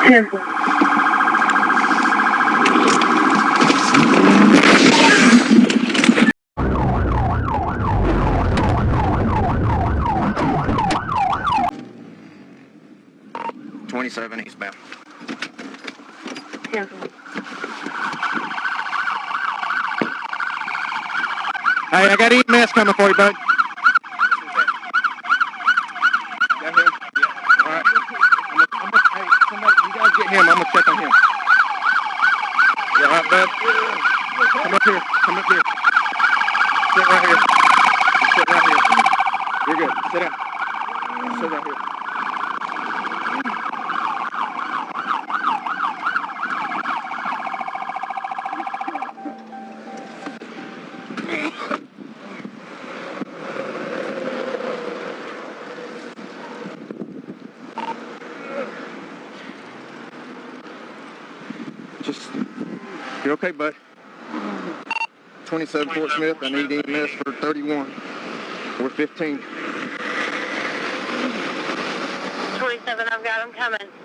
Cancel. Eastbound. Cancel. Hey, I got EMS coming for you, bud. Got him? Yeah. All right. Hey, somebody, you guys get him. I'm gonna check on him. You all right, bud? Come up here. Come up here. Sit right here. Sit right here. You're good. Sit down. Sit right here. You okay, bud? 27 Fort Smith, I need EMS for 31. We're 15. 27, I've got him coming.